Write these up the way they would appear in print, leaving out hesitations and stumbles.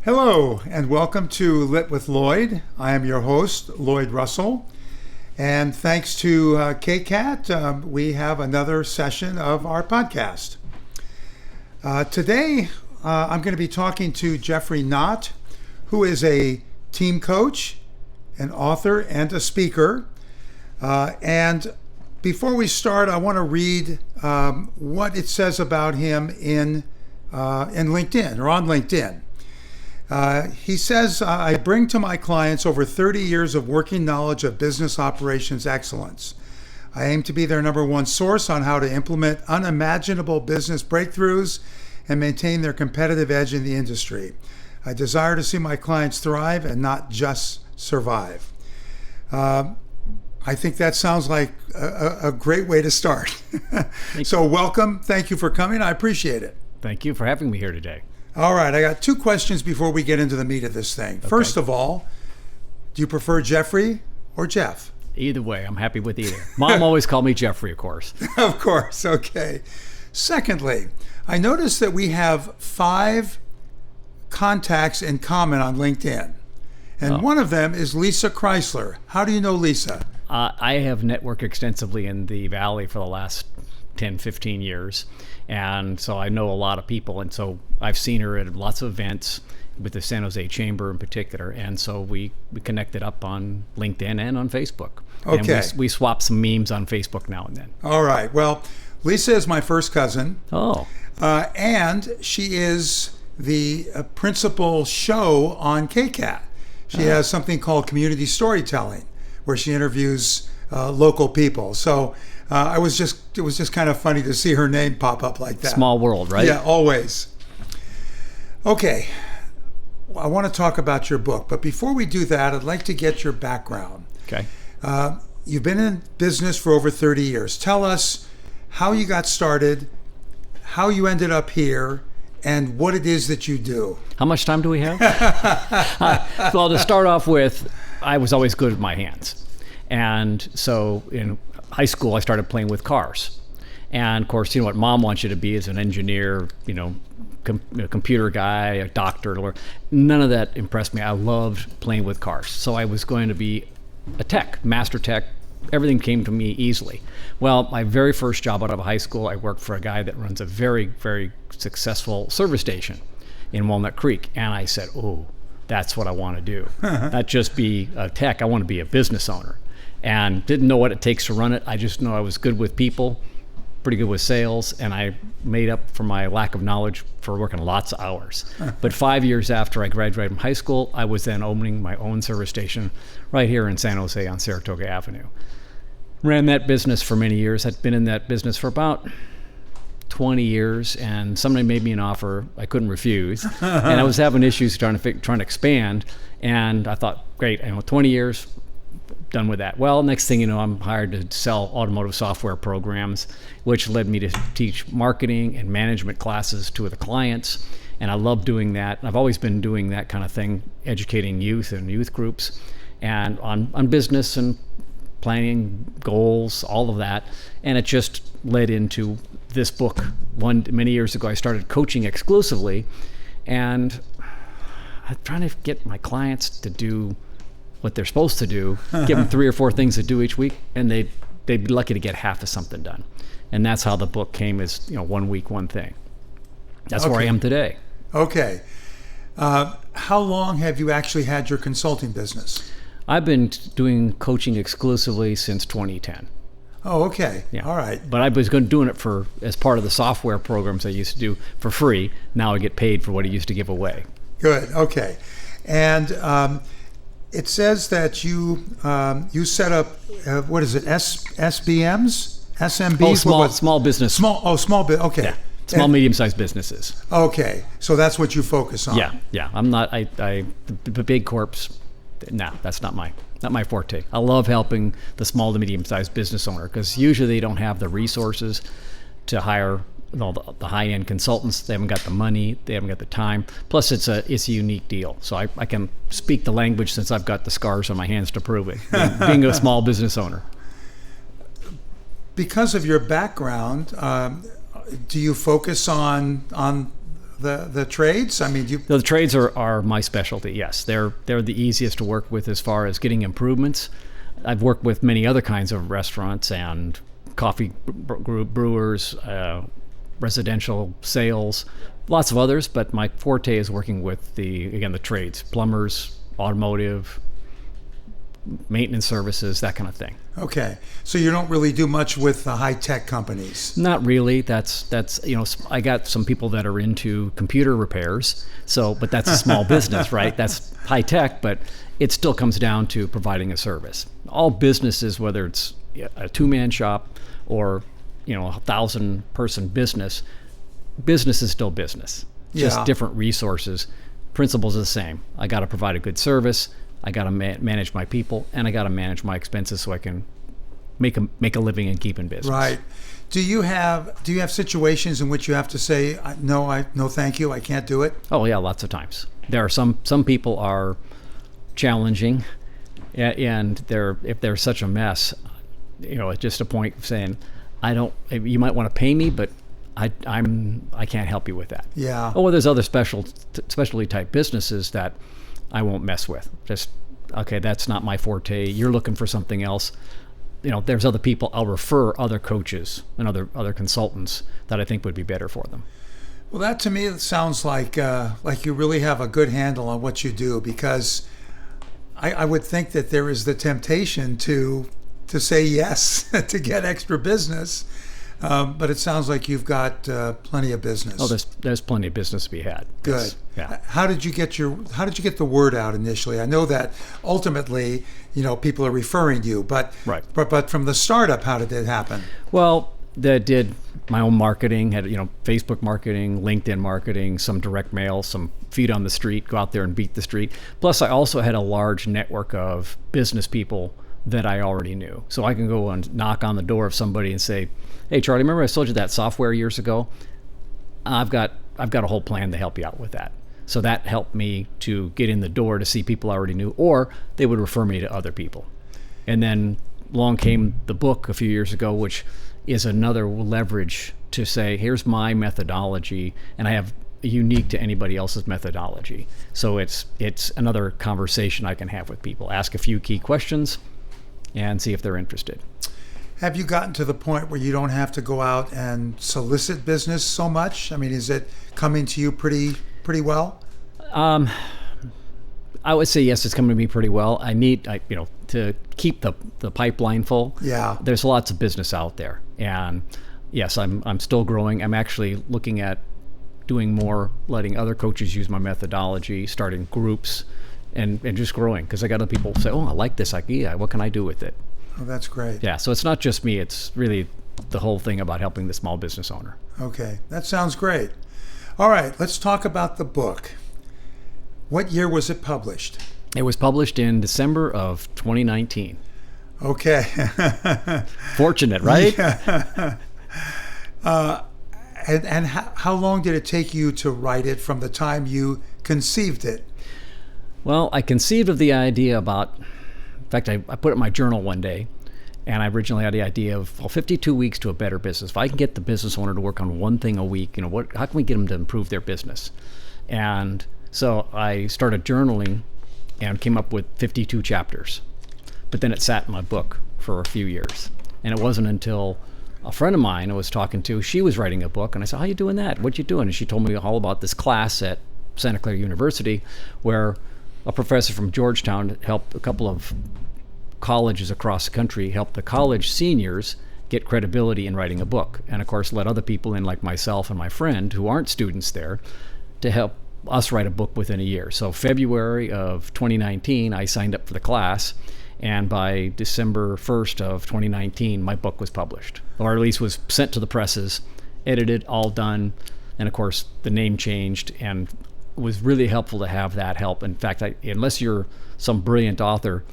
Hello, and welcome to Lit with Lloyd. I am your host, Lloyd Russell. And thanks to KCAT, we have another session of our podcast. Today, I'm going to be talking to Jeffrey Nott, who is a team coach, an author, and a speaker. And before we start, I want to read what it says about him in LinkedIn, or on LinkedIn. He says, I bring to my clients over 30 years of working knowledge of business operations excellence. I aim to be their number one source on how to implement unimaginable business breakthroughs and maintain their competitive edge in the industry. I desire to see my clients thrive and not just survive. I think that sounds like a great way to start. So welcome. Thank you for coming. I appreciate it. Thank you for having me here today. All right, I got two questions before we get into the meat of this thing. Okay. First of all, do you prefer Jeffrey or Jeff? Either way, I'm happy with either. Mom always called me Jeffrey, of course. Of course, okay. Secondly, I noticed that we have 5 contacts in common on LinkedIn. And one of them is Lisa Chrysler. How do you know Lisa? I have networked extensively in the Valley for the last 10, 15 years. And so I know a lot of people. And so I've seen her at lots of events with the San Jose Chamber in particular. And so we connected up on LinkedIn and on Facebook. Okay. And we swap some memes on Facebook now and then. All right. Well, Lisa is my first cousin. Oh. And she is the principal show on KCAT. She has something called Community Storytelling, where she interviews local people. So it was just kind of funny to see her name pop up like that. Small world, right? Yeah, always. Okay, I want to talk about your book, but before we do that, I'd like to get your background. Okay. You've been in business for over 30 years. Tell us how you got started, how you ended up here, and what it is that you do. How much time do we have? Well, to start off with, I was always good with my hands. And so in high school, I started playing with cars. And of course, you know what mom wants you to be as an engineer, computer guy, a doctor. None of that impressed me. I loved playing with cars. So I was going to be a tech, master tech. Everything came to me easily. Well, my very first job out of high school, I worked for a guy that runs a very, very successful service station in Walnut Creek. And I said, oh, that's what I want to do. Not just be a tech, I want to be a business owner. And didn't know what it takes to run it. I just know I was good with people, pretty good with sales, and I made up for my lack of knowledge for working lots of hours. But 5 years after I graduated from high school, I was then opening my own service station right here in San Jose on Saratoga Avenue. Ran that business for many years. I'd been in that business for about 20 years, and somebody made me an offer I couldn't refuse. And I was having issues trying to expand, and I thought, great, 20 years, done with that. Well, next thing you know, I'm hired to sell automotive software programs, which led me to teach marketing and management classes to the clients. And I love doing that. I've always been doing that kind of thing, educating youth and youth groups and on business and planning goals, all of that. And it just led into this book. Many years ago, I started coaching exclusively, and I'm trying to get my clients to do what they're supposed to do, give them 3 or 4 things to do each week, and they'd be lucky to get half of something done. And that's how the book came, as 1 week, one thing. That's where I am today. Okay. How long have you actually had your consulting business? I've been doing coaching exclusively since 2010. Oh, okay. Yeah. All right. But I was doing it as part of the software programs I used to do for free. Now I get paid for what I used to give away. Good. Okay. And it says that you set up what is it? SBMs, SMBs? Oh, small business. Small bit. Okay. Yeah. Small, medium-sized businesses. Okay, so that's what you focus on. Yeah. I'm not. The big corps. No, that's not my forte. I love helping the small to medium-sized business owner, because usually they don't have the resources to hire the high-end consultants. They haven't got the money. They haven't got the time. Plus, it's a unique deal. So I can speak the language since I've got the scars on my hands to prove it. Being a small business owner. Because of your background, do you focus on the trades? I mean, The trades are my specialty. Yes, they're the easiest to work with as far as getting improvements. I've worked with many other kinds of restaurants and coffee brewers, residential sales, lots of others. But my forte is working with the trades: plumbers, automotive, maintenance services, that kind of thing. Okay, so you don't really do much with the high-tech companies. Not really. That's I got some people that are into computer repairs. But that's a small business, right? That's high tech, but it still comes down to providing a service. All businesses, whether it's a two-man shop or 1,000-person business is still business. Just different resources. Principles are the same. I got to provide a good service. I got to manage my people, and I got to manage my expenses so I can make a living and keep in business. Right. Do you have situations in which you have to say no, thank you, I can't do it? Oh yeah, lots of times. There are some people are challenging, and if they're such a mess, at just a point of saying, you might want to pay me, but I can't help you with that. Yeah. Oh, well, there's other specialty type businesses that I won't mess with. Just, okay, that's not my forte. You're looking for something else. There's other people. I'll refer other coaches and other consultants that I think would be better for them. Well, that to me sounds like you really have a good handle on what you do, because I would think that there is the temptation to say yes to get extra business. But it sounds like you've got plenty of business. Oh, there's plenty of business to be had. Good. Yeah. How did you get the word out initially? I know that ultimately, people are referring you, but right. But from the startup, how did it happen? Well, that did my own marketing, had Facebook marketing, LinkedIn marketing, some direct mail, some feet on the street, go out there and beat the street. Plus, I also had a large network of business people that I already knew. So I can go and knock on the door of somebody and say, "Hey, Charlie, remember I sold you that software years ago? I've got a whole plan to help you out with that." So that helped me to get in the door to see people I already knew, or they would refer me to other people. And then along came the book a few years ago, which is another leverage to say, here's my methodology, and I have unique to anybody else's methodology. So it's another conversation I can have with people. Ask a few key questions and see if they're interested. Have you gotten to the point where you don't have to go out and solicit business so much? I mean, is it coming to you pretty well? I would say yes, it's coming to me pretty well. I need to keep the pipeline full. Yeah. There's lots of business out there, and yes, I'm still growing. I'm actually looking at doing more, letting other coaches use my methodology, starting groups, and just growing, because I got other people say, "Oh, I like this idea. What can I do with it?" Oh, that's great. Yeah, so it's not just me. It's really the whole thing about helping the small business owner. Okay, that sounds great. All right, let's talk about the book. What year was it published? It was published in December of 2019. Okay. Fortunate, right? Yeah. And how long did it take you to write it from the time you conceived it? Well, I conceived of the idea in fact, I put it in my journal one day, and I originally had the idea of 52 weeks to a better business. If I can get the business owner to work on one thing a week, how can we get them to improve their business? And so I started journaling and came up with 52 chapters. But then it sat in my book for a few years. And it wasn't until a friend of mine I was talking to, she was writing a book, and I said, "How you doing that? What you doing?" And she told me all about this class at Santa Clara University where a professor from Georgetown helped a couple of colleges across the country, help the college seniors get credibility in writing a book. And of course, let other people in, like myself and my friend who aren't students there, to help us write a book within a year. So February of 2019, I signed up for the class, and by December 1st of 2019, my book was published, or at least was sent to the presses, edited, all done. And of course, the name changed, and it was really helpful to have that help. In fact, unless you're some brilliant author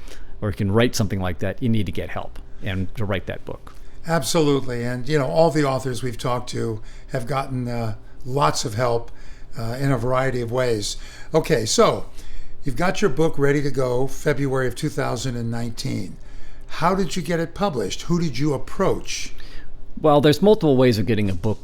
or can write something like that, you need to get help and to write that book. Absolutely. And, all the authors we've talked to have gotten lots of help in a variety of ways. Okay, so you've got your book ready to go, February of 2019. How did you get it published? Who did you approach? Well, there's multiple ways of getting a book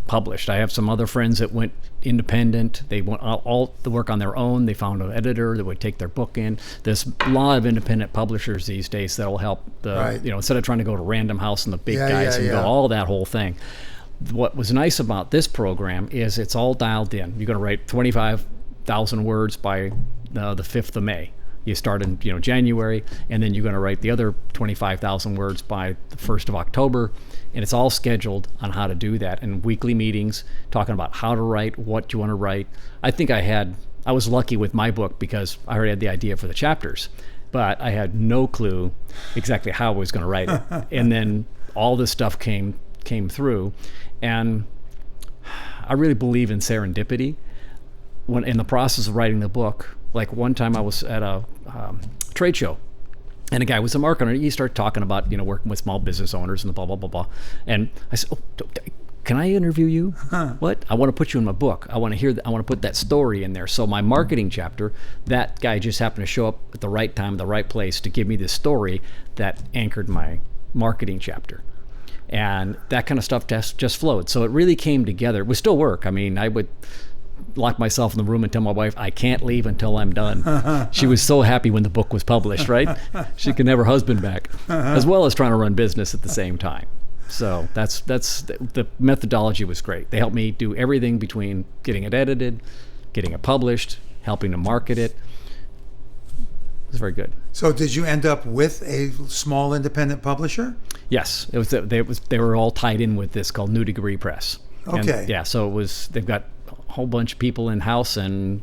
published. I have some other friends that went independent. They went all the work on their own. They found an editor that would take their book in. There's a lot of independent publishers these days that will help instead of trying to go to Random House and the big guys and go all that whole thing. What was nice about this program is it's all dialed in. You're going to write 25,000 words by the 5th of May. You start in January, and then you're going to write the other 25,000 words by the 1st of October, and it's all scheduled on how to do that, and weekly meetings talking about how to write, what you want to write. I think I was lucky with my book because I already had the idea for the chapters, but I had no clue exactly how I was going to write it. And then all this stuff came through, and I really believe in serendipity. When in the process of writing the book, like one time I was at a trade show, and a guy was a marketer. He started talking about working with small business owners and the blah blah blah blah. And I said, "Can I interview you? What? I want to put you in my book. I want to hear. I want to put that story in there." So my marketing chapter, that guy just happened to show up at the right time, the right place to give me this story that anchored my marketing chapter. And that kind of stuff just flowed. So it really came together. It would still work. I mean, I would lock myself in the room and tell my wife, I can't leave until I'm done. She was so happy when the book was published, right? She can have her husband back, as well as trying to run business at the same time. So that's the methodology was great. They helped me do everything between getting it edited, getting it published, helping to market it. It was very good. So did you end up with a small independent publisher? Yes, they were all tied in with this called New Degree Press. Okay. And so they've got a whole bunch of people in house and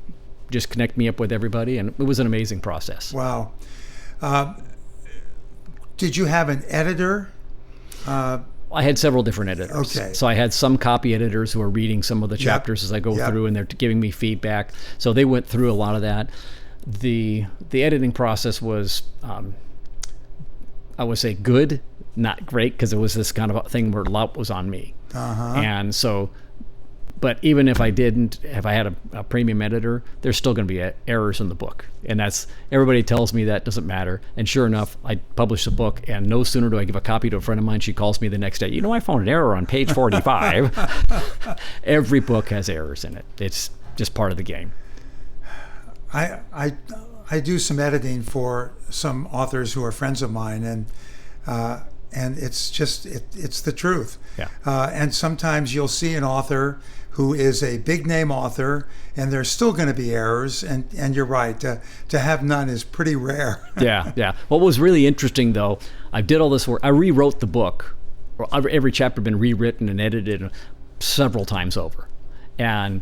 just connect me up with everybody, and it was an amazing process. Wow. Did you have an editor? I had several different editors. Okay. So I had some copy editors who are reading some of the chapters as I go through, and they're giving me feedback. So they went through a lot of that. The editing process was, I would say, good, not great, because it was this kind of a thing where a lot was on me. And so, but even if I had a premium editor, there's still going to be errors in the book. And everybody tells me that doesn't matter. And sure enough, I publish the book, and no sooner do I give a copy to a friend of mine, she calls me the next day. I found an error on page 45. Every book has errors in it. It's just part of the game. I do some editing for some authors who are friends of mine, and it's just it's the truth. Yeah. And sometimes you'll see an author who is a big name author, and there's still going to be errors. And you're right, to have none is pretty rare. Yeah. What was really interesting, though, I did all this work. I rewrote the book. Every chapter had been rewritten and edited several times over, and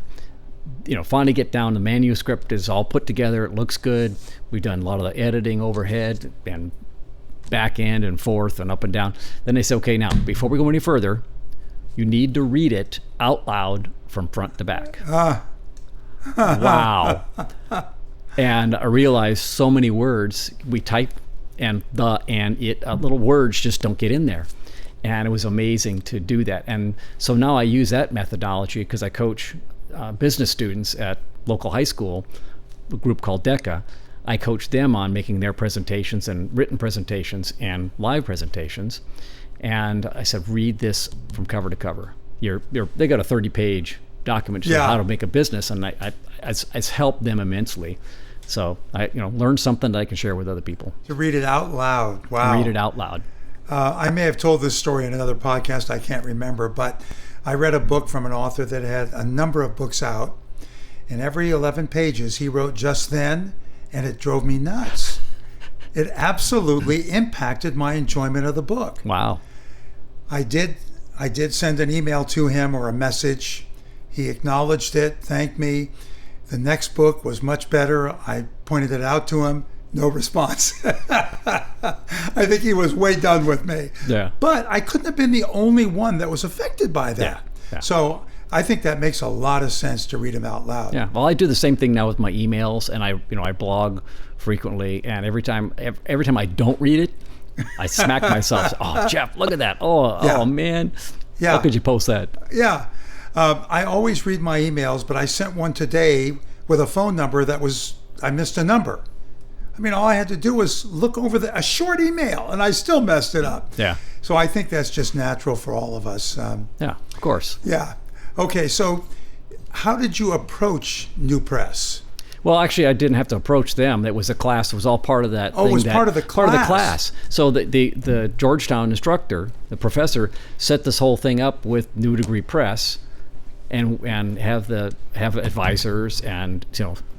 finally get down. The manuscript is all put together. It looks good. We've done a lot of the editing overhead and back end and forth and up and down. Then they say, okay, now before we go any further, you need to read it out loud from front to back. Wow. And I realized so many words we type and little words just don't get in there. And it was amazing to do that. And so now I use that methodology because I coach business students at local high school, a group called DECA. I coach them on making their presentations and written presentations and live presentations. And I said, read this from cover to cover. They got a 30-page document showing how to make a business, and it's helped them immensely. So I learned something that I can share with other people. To read it out loud. Wow. Read it out loud. I may have told this story in another podcast. I can't remember, but I read a book from an author that had a number of books out, and every 11 pages he wrote just then, and it drove me nuts. It absolutely impacted my enjoyment of the book. Wow. I did send an email to him or a message. He acknowledged it, thanked me. The next book was much better. I pointed it out to him. No response. I think he was way done with me. Yeah. But I couldn't have been the only one that was affected by that. Yeah. So I think that makes a lot of sense to read them out loud. Yeah. Well, I do the same thing now with my emails, and I blog frequently, and every time I don't read it, I smack myself. Oh, Jeff, look at that. Oh man. Yeah. How could you post that? Yeah. I always read my emails, but I sent one today with a phone number I missed a number. I mean, all I had to do was look over a short email, and I still messed it up. Yeah. So I think that's just natural for all of us. Yeah, of course. Yeah. Okay, so how did you approach New Press? Well, actually, I didn't have to approach them. It was a class. It was all part of that. Oh, it was part of the class. Part of the class. So the Georgetown instructor, the professor, set this whole thing up with New Degree Press, and have advisors and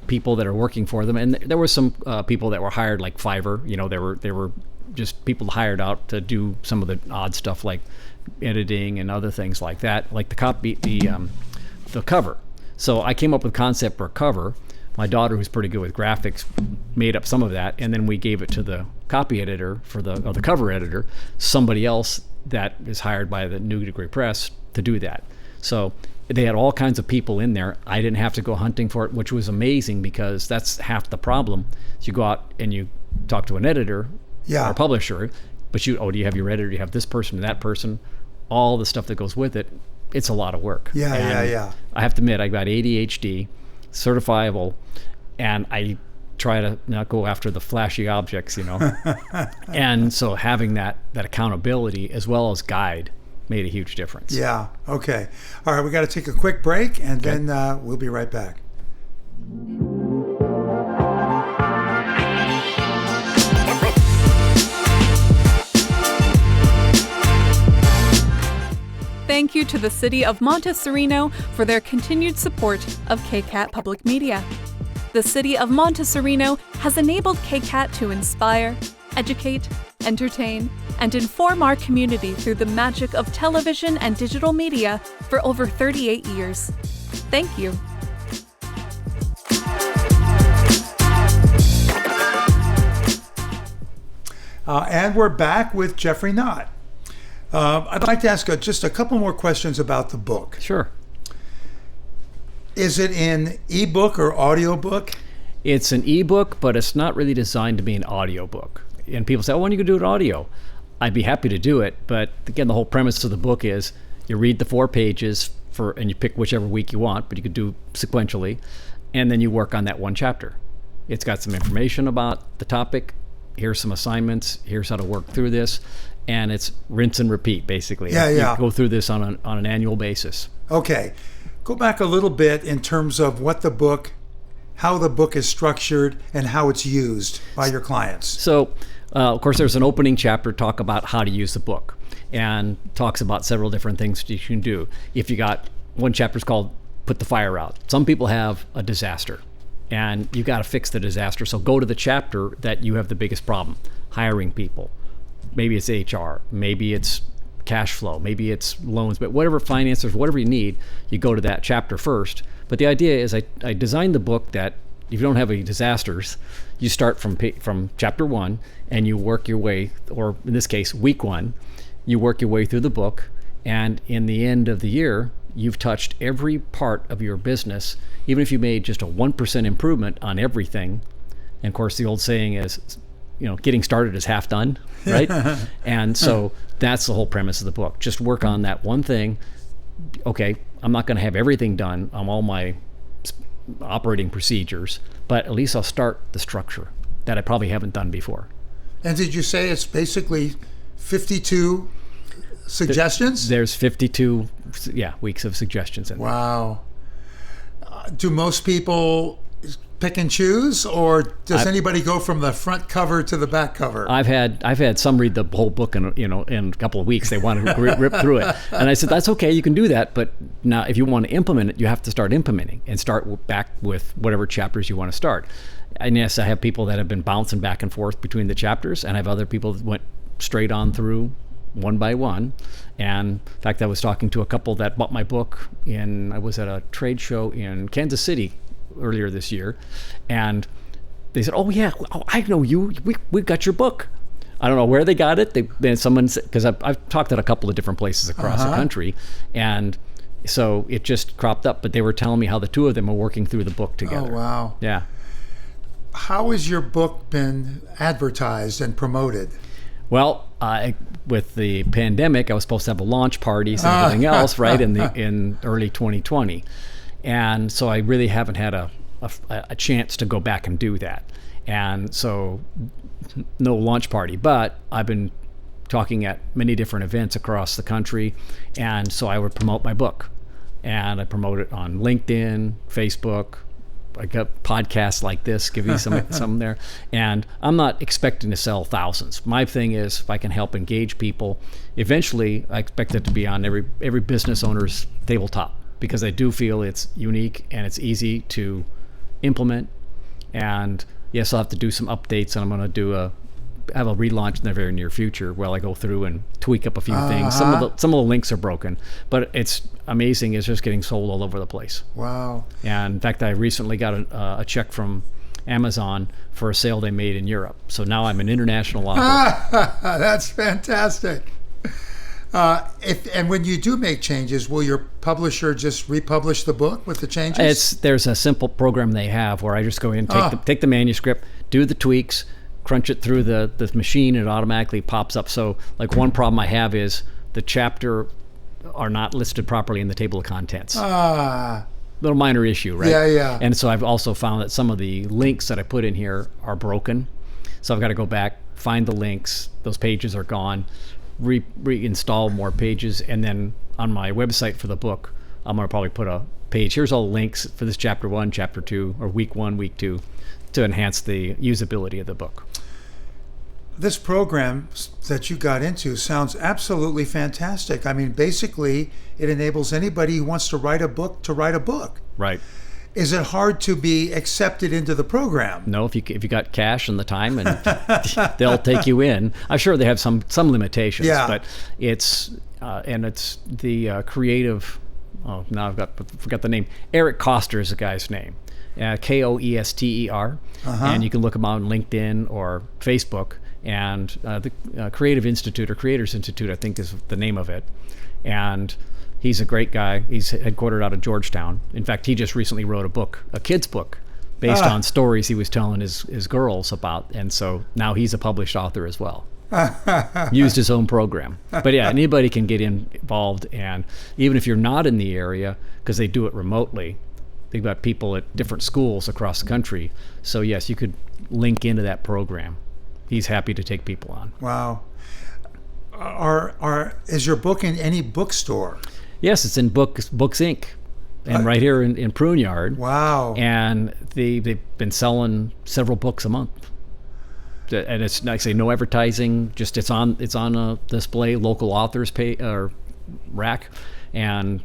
people that are working for them. And there were some people that were hired like Fiverr. They were just people hired out to do some of the odd stuff like editing and other things like that, like the cover. So I came up with concept for a cover. My daughter, who's pretty good with graphics, made up some of that, and then we gave it to the copy editor the cover editor, somebody else that is hired by the New Degree Press to do that. So they had all kinds of people in there. I didn't have to go hunting for it, which was amazing because that's half the problem. So you go out and you talk to an editor or a publisher, but do you have your editor? Do you have this person, that person? All the stuff that goes with it. It's a lot of work. Yeah. I have to admit, I got ADHD, certifiable, and I try to not go after the flashy objects, and so having that accountability as well as guide made a huge difference. Yeah. Okay. All right, we got to take a quick break, and then we'll be right back. Thank you to the City of Montessorino for their continued support of KCAT Public Media. The City of Montessorino has enabled KCAT to inspire, educate, entertain, and inform our community through the magic of television and digital media for over 38 years. Thank you. And we're back with Jeffrey Nott. I'd like to ask just a couple more questions about the book. Sure. Is it in ebook or audiobook? It's an ebook, but it's not really designed to be an audiobook. And people say, when you can do it audio? I'd be happy to do it, but again, the whole premise of the book is you read the 4 pages and you pick whichever week you want, but you could do sequentially, and then you work on that one chapter. It's got some information about the topic. Here's some assignments. Here's how to work through this. And it's rinse and repeat, basically. Yeah. You go through this on an annual basis. Okay. Go back a little bit in terms of how the book is structured and how it's used by your clients. So, of course, there's an opening chapter talk about how to use the book and talks about several different things you can do. If you got one chapter's called Put the Fire Out. Some people have a disaster and you got to fix the disaster. So go to the chapter that you have the biggest problem, hiring people. Maybe it's HR, maybe it's cash flow, maybe it's loans, but whatever finances, whatever you need, you go to that chapter first. But the idea is I designed the book that if you don't have any disasters, you start from chapter 1 and you work your way, or in this case, week 1, you work your way through the book. And in the end of the year, you've touched every part of your business, even if you made just a 1% improvement on everything. And of course, the old saying is, getting started is half done, right? And so that's the whole premise of the book. Just work on that one thing. Okay, I'm not going to have everything done on all my operating procedures, but at least I'll start the structure that I probably haven't done before. And did you say it's basically 52 suggestions? There's 52 weeks of suggestions in there. Wow. Do most people pick and choose, or does anybody go from the front cover to the back cover? I've had some read the whole book in a couple of weeks. They want to rip through it, and I said that's okay, you can do that. But now, if you want to implement it, you have to start implementing and start back with whatever chapters you want to start. And yes, I have people that have been bouncing back and forth between the chapters, and I have other people that went straight on through one by one. And in fact, I was talking to a couple that bought my book I was at a trade show in Kansas City earlier this year, and they said, I know you, we got your book. I don't know where they got it. Someone said, because I've talked at a couple of different places across the country, and so it just cropped up, but they were telling me how the two of them are working through the book together. Oh, wow. Yeah. How has your book been advertised and promoted? Well, with the pandemic, I was supposed to have a launch parties and everything else, right, in early 2020. And so I really haven't had a a chance to go back and do that. And so no launch party, but I've been talking at many different events across the country. And so I would promote my book, and I promote it on LinkedIn, Facebook. I got podcasts like this, give you some there. And I'm not expecting to sell thousands. My thing is, if I can help engage people, eventually I expect it to be on every business owner's tabletop, because I do feel it's unique and it's easy to implement. And yes, I'll have to do some updates, and I'm going to have a relaunch in the very near future where I go through and tweak up a few things. Some of the links are broken, but it's amazing. It's just getting sold all over the place. Wow. And in fact, I recently got a check from Amazon for a sale they made in Europe. So now I'm an international author. That's fantastic. And when you do make changes, will your publisher just republish the book with the changes? There's a simple program they have where I just go in, take the manuscript, do the tweaks, crunch it through the machine, and it automatically pops up. So like one problem I have is the chapter are not listed properly in the table of contents. Little minor issue, right? Yeah. And so I've also found that some of the links that I put in here are broken. So I've got to go back, find the links. Those pages are gone, reinstall more pages. And then on my website for the book, I'm going to probably put a page. Here's all the links for this chapter 1, chapter 2, or week 1, week 2, to enhance the usability of the book. This program that you got into sounds absolutely fantastic. I mean, basically, it enables anybody who wants to write a book to write a book. Right. Is it hard to be accepted into the program? No, if you got cash and the time, and they'll take you in. I'm sure they have some limitations, but it's the creative. Oh, now forgot the name. Eric Koster is the guy's name. Koester, and you can look him out on LinkedIn or Facebook. And the Creative Institute, or Creators Institute, I think is the name of it. And he's a great guy. He's headquartered out of Georgetown. In fact, he just recently wrote a kid's book, based on stories he was telling his girls about. And so now he's a published author as well. Used his own program. But yeah, anybody can get involved. And even if you're not in the area, because they do it remotely, they've got people at different schools across the country. So yes, you could link into that program. He's happy to take people on. Wow. Is your book in any bookstore? Yes, it's in Books Inc. And right here in Prune Yard. Wow. And they've been selling several books a month. And it's, like I say, no advertising. Just it's on a display, local authors rack, and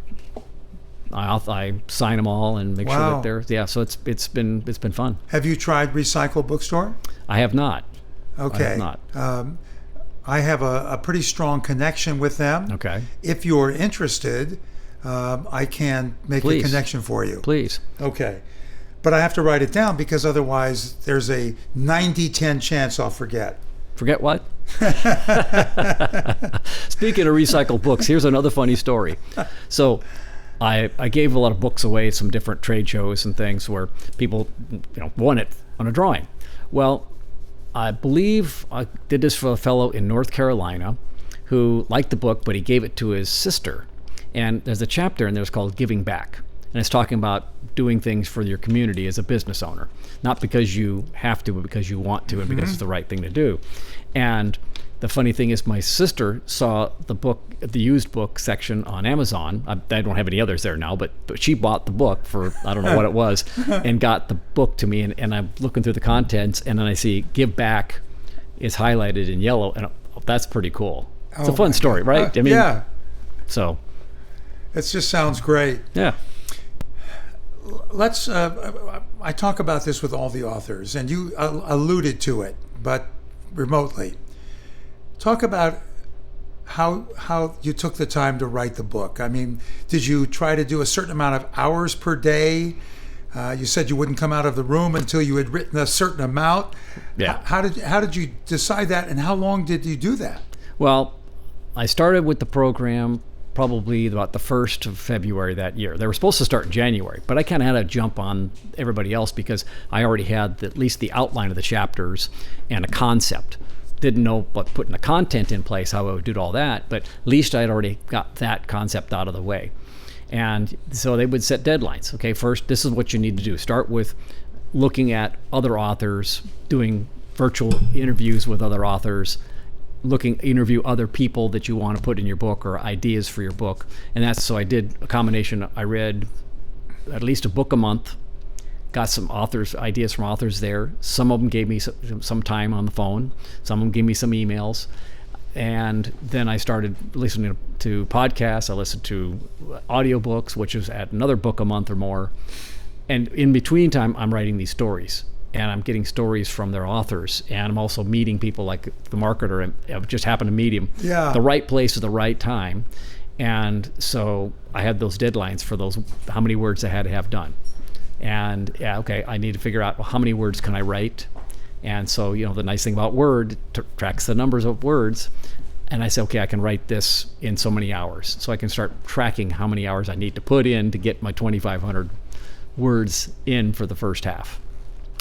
I sign them all and make sure that they're So it's been fun. Have you tried Recycle Bookstore? I have not. Okay. I have not. I have a pretty strong connection with them. Okay. If you're interested, I can make a connection for you. Please. Okay. But I have to write it down, because otherwise there's a 90-10 chance I'll forget. Forget what? Speaking of recycled books, here's another funny story. So I gave a lot of books away at some different trade shows and things where people won it on a drawing. Well, I believe I did this for a fellow in North Carolina who liked the book, but he gave it to his sister. And there's a chapter in there that's called Giving Back. And it's talking about doing things for your community as a business owner. Not because you have to, but because you want to, and because it's the right thing to do. And the funny thing is, my sister saw the book, the used book section on Amazon. I don't have any others there now, but she bought the book for, I don't know what it was, and got the book to me. And I'm looking through the contents, and then I see Give Back is highlighted in yellow. And that's pretty cool. It's a fun story, right? Yeah. So. It just sounds great. Yeah. Let's, I talk about this with all the authors, and you alluded to it, but remotely. Talk about how you took the time to write the book. I mean, did you try to do a certain amount of hours per day? You said you wouldn't come out of the room until you had written a certain amount. Yeah. How did you decide that, and how long did you do that? Well, I started with the program probably about the 1st of February that year. They were supposed to start in January, but I kind of had to jump on everybody else because I already had at least the outline of the chapters and a concept. Didn't know what putting the content in place, how I would do all that, but at least I'd already got that concept out of the way. And so they would set deadlines. Okay, first, this is what you need to do. Start with looking at other authors, doing virtual interviews with other authors, interview other people that you want to put in your book or ideas for your book. And so I did a combination. I read at least a book a month, got some ideas from authors there. Some of them gave me some time on the phone. Some of them gave me some emails. And then I started listening to podcasts. I listened to audiobooks, which is at another book a month or more. And in between time, I'm writing these stories. And I'm getting stories from their authors. And I'm also meeting people like the marketer. And I just happened to meet him. Yeah. The right place at the right time. And so I had those deadlines for how many words I had to have done. And I need to figure out, well, how many words can I write? And so, the nice thing about Word, tracks the numbers of words. And I said, okay, I can write this in so many hours. So I can start tracking how many hours I need to put in to get my 2,500 words in for the first half.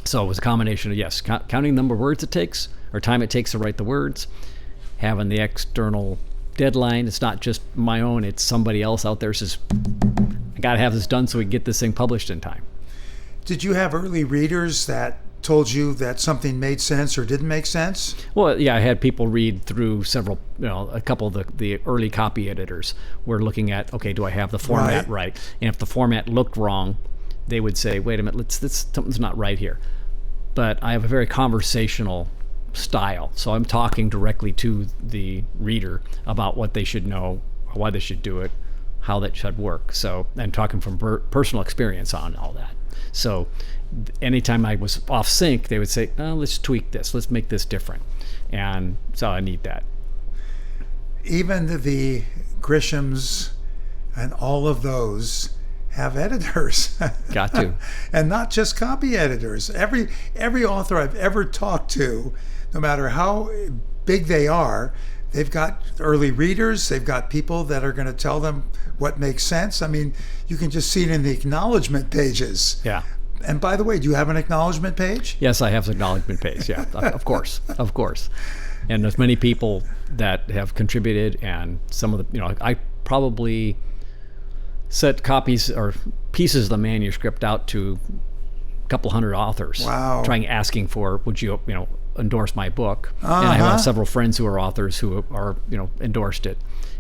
So it was a combination of, yes, counting the number of words it takes, or time it takes to write the words, having the external deadline. It's not just my own, it's somebody else out there says, I got to have this done so we can get this thing published in time. Did you have early readers that told you that something made sense or didn't make sense? Well, yeah, I had people read through several, a couple of the early copy editors were looking at, okay, do I have the format right? And if the format looked wrong, they would say, wait a minute, something's not right here. But I have a very conversational style. So I'm talking directly to the reader about what they should know, why they should do it, how that should work. So, and talking from personal experience on all that. So anytime I was off sync, they would say, oh, let's tweak this. Let's make this different. And so I need that. Even the Grishams and all of those have editors. Got to. And not just copy editors. Every author I've ever talked to, no matter how big they are, they've got early readers. They've got people that are going to tell them what makes sense. I mean, you can just see it in the acknowledgement pages. Yeah. And by the way, do you have an acknowledgement page? Yes, I have an acknowledgement page. Yeah, of course. And there's many people that have contributed, and some of the, I probably set copies or pieces of the manuscript out to a couple hundred authors. Wow. Asking for, would you, endorse my book? And I have several friends who are authors who are, endorsed it.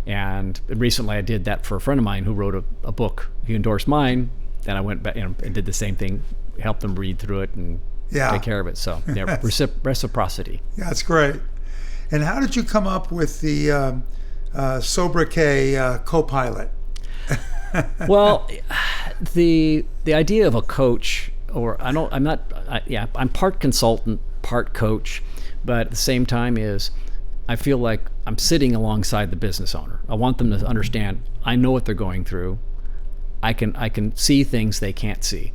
And recently I did that for a friend of mine who wrote a book. He endorsed mine. Then I went back and did the same thing, helped them read through it and take care of it. So reciprocity. Yeah, that's great. And how did you come up with the sobriquet co-pilot? Well, the idea of a coach, I'm part consultant, part coach, but at the same time I feel like I'm sitting alongside the business owner. I want them to understand, I know what they're going through. I can see things they can't see.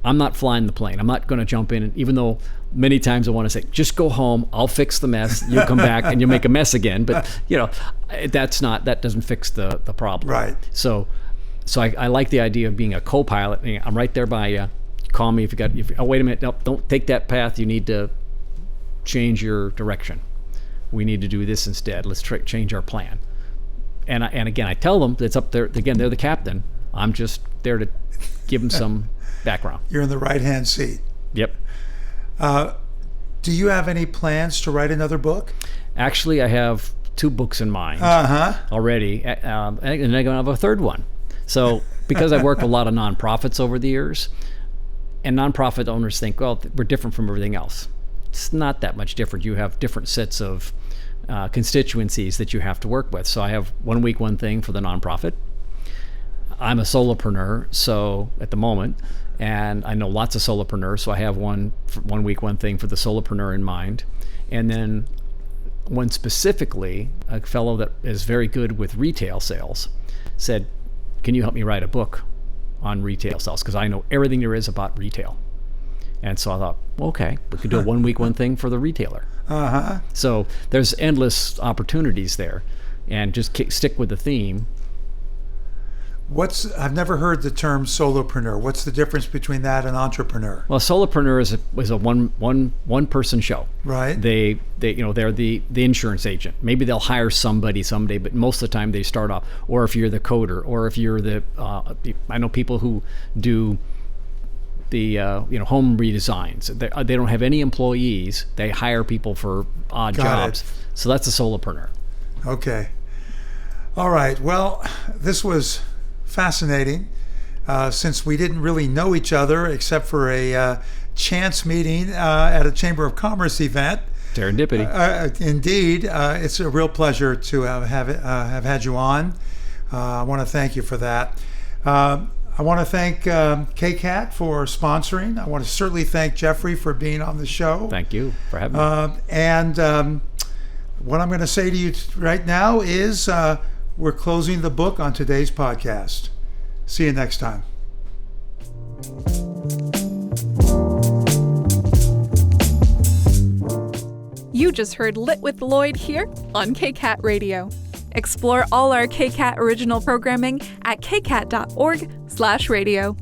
I'm not flying the plane. I'm not going to jump in, even though many times I want to say, just go home, I'll fix the mess, you'll come back and you'll make a mess again. But that doesn't fix the problem. Right. So I like the idea of being a co-pilot. I'm right there by you. Call me wait a minute, no, don't take that path. You need to change your direction. We need to do this instead. Let's change our plan. And again, I tell them it's up there. Again, they're the captain. I'm just there to give them some background. You're in the right-hand seat. Yep. Do you have any plans to write another book? Actually, I have 2 books in mind already, and I'm going to have a third one. So because I've worked with a lot of nonprofits over the years, and nonprofit owners think, well, we're different from everything else. It's not that much different. You have different sets of constituencies that you have to work with. So I have 1 week, one thing for the nonprofit. I'm a solopreneur, so at the moment, and I know lots of solopreneurs, so I have 1 week, one thing for the solopreneur in mind. And then one specifically, a fellow that is very good with retail sales, said, can you help me write a book on retail sales? Because I know everything there is about retail. And so I thought, well, okay, we could do a 1 week, one thing for the retailer. So there's endless opportunities there, and just stick with the theme. I've never heard the term solopreneur. What's the difference between that and entrepreneur? Well, solopreneur is a one person show. Right. They're the insurance agent. Maybe they'll hire somebody someday, but most of the time they start off. Or if you're the coder, or if you're I know people who do the home redesigns. They don't have any employees. They hire people for odd jobs. So that's a solopreneur. Okay. All right. Well, this was fascinating. Since we didn't really know each other except for a chance meeting at a Chamber of Commerce event. Serendipity. Indeed. It's a real pleasure to have had you on. I want to thank you for that. I want to thank KCAT for sponsoring. I want to certainly thank Jeffrey for being on the show. Thank you for having me. And what I'm going to say to you right now is we're closing the book on today's podcast. See you next time. You just heard Lit with Lloyd here on KCAT Radio. Explore all our KCAT original programming at kcat.org/radio.